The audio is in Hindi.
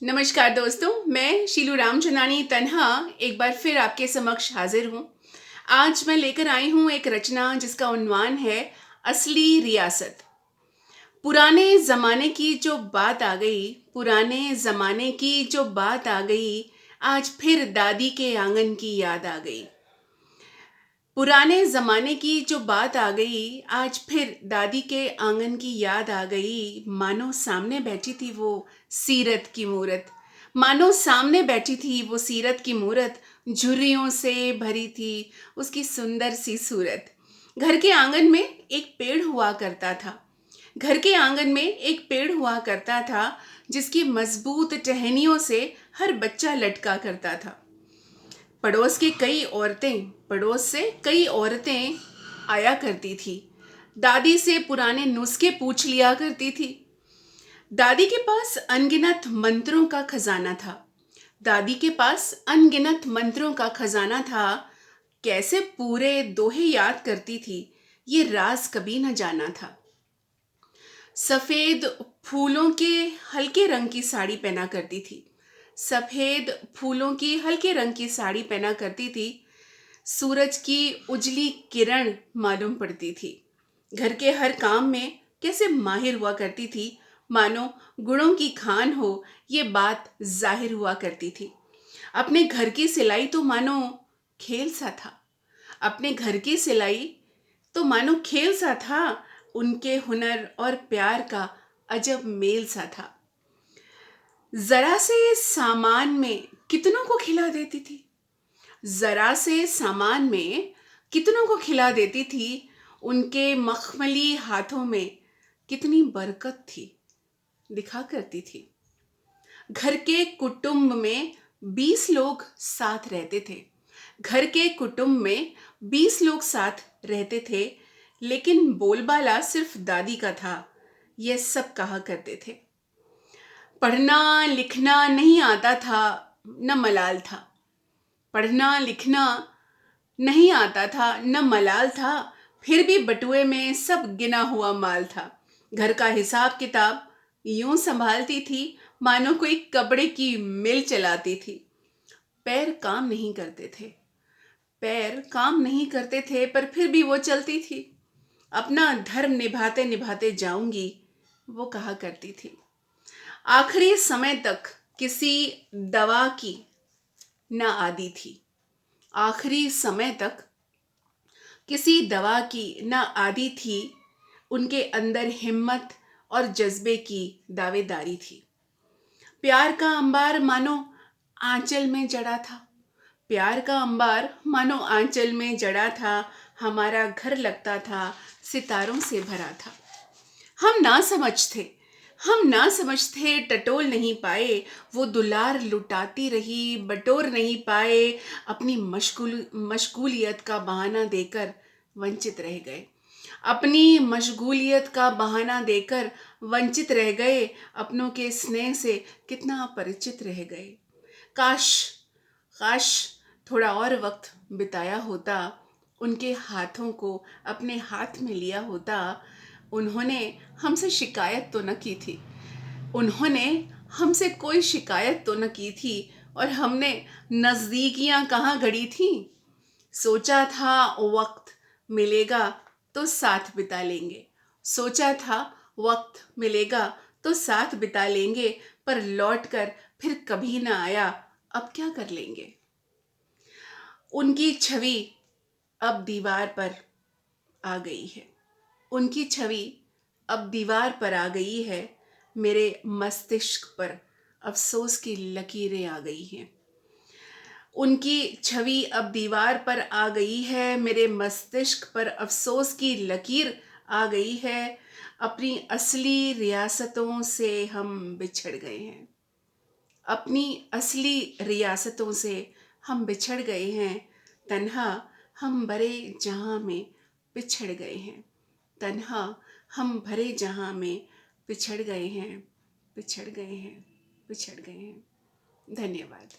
नमस्कार दोस्तों, मैं शीलू रामचंदानी तन्हा एक बार फिर आपके समक्ष हाजिर हूँ। आज मैं लेकर आई हूँ एक रचना जिसका उन्वान है असली रियासत। पुराने ज़माने की जो बात आ गई, पुराने ज़माने की जो बात आ गई, आज फिर दादी के आंगन की याद आ गई। पुराने ज़माने की जो बात आ गई, आज फिर दादी के आंगन की याद आ गई। मानो सामने बैठी थी वो सीरत की मूरत, मानो सामने बैठी थी वो सीरत की मूरत, झुर्रियों से भरी थी उसकी सुंदर सी सूरत। घर के आंगन में एक पेड़ हुआ करता था, घर के आंगन में एक पेड़ हुआ करता था, जिसकी मजबूत टहनियों से हर बच्चा लटका करता था। पड़ोस से कई औरतें आया करती थी, दादी से पुराने नुस्खे पूछ लिया करती थी। दादी के पास अनगिनत मंत्रों का खजाना था, दादी के पास अनगिनत मंत्रों का खजाना था। कैसे पूरे दोहे याद करती थी, ये राज कभी न जाना था। सफेद फूलों के हल्के रंग की साड़ी पहना करती थी, सफेद फूलों की हल्के रंग की साड़ी पहना करती थी। सूरज की उजली किरण मालूम पड़ती थी। घर के हर काम में कैसे माहिर हुआ करती थी, मानो गुणों की खान हो ये बात जाहिर हुआ करती थी। अपने घर की सिलाई तो मानो खेल सा था, अपने घर की सिलाई तो मानो खेल सा था। उनके हुनर और प्यार का अजब मेल सा था। जरा से सामान में कितनों को खिला देती थी, जरा से सामान में कितनों को खिला देती थी। उनके मखमली हाथों में कितनी बरकत थी, दिखा करती थी। घर के कुटुंब में 20 लोग साथ रहते थे, घर के कुटुंब में 20 लोग साथ रहते थे, लेकिन बोलबाला सिर्फ दादी का था, ये सब कहा करते थे। पढ़ना लिखना नहीं आता था, न मलाल था, पढ़ना लिखना नहीं आता था न मलाल था, फिर भी बटुए में सब गिना हुआ माल था। घर का हिसाब किताब यूं संभालती थी मानो कोई कपड़े की मिल चलाती थी। पैर काम नहीं करते थे, पैर काम नहीं करते थे, पर फिर भी वो चलती थी। अपना धर्म निभाते निभाते जाऊंगी, वो कहा करती थी। आखिरी समय तक किसी दवा की न आदी थी, आखिरी समय तक किसी दवा की न आदी थी। उनके अंदर हिम्मत और जज्बे की दावेदारी थी। प्यार का अंबार मानो आंचल में जड़ा था, प्यार का अंबार मानो आंचल में जड़ा था। हमारा घर लगता था सितारों से भरा था। हम ना समझ थे, हम ना समझ थे, टटोल नहीं पाए। वो दुलार लुटाती रही, बटोर नहीं पाए। अपनी मशगूलियत का बहाना देकर वंचित रह गए, अपनी मशगूलियत का बहाना देकर वंचित रह गए। अपनों के स्नेह से कितना परिचित रह गए। काश काश थोड़ा और वक्त बिताया होता, उनके हाथों को अपने हाथ में लिया होता। उन्होंने हमसे शिकायत तो न की थी, उन्होंने हमसे कोई शिकायत तो न की थी, और हमने नज़दीकियां कहाँ गढ़ी थी। सोचा था वक्त मिलेगा तो साथ बिता लेंगे, सोचा था वक्त मिलेगा तो साथ बिता लेंगे, पर लौट कर फिर कभी ना आया, अब क्या कर लेंगे। उनकी छवि अब दीवार पर आ गई है, उनकी छवि अब दीवार पर आ गई है। मेरे मस्तिष्क पर अफसोस की लकीरें आ गई हैं, उनकी छवि अब दीवार पर आ गई है। मेरे मस्तिष्क पर अफसोस की लकीर आ गई है। अपनी असली रियासतों से हम बिछड़ गए हैं, अपनी असली रियासतों से हम बिछड़ गए हैं। तन्हा हम भरे जहां में पिछड़ गए हैं, तन्हा हम भरे जहां में पिछड़ गए हैं, पिछड़ गए हैं, पिछड़ गए हैं। धन्यवाद।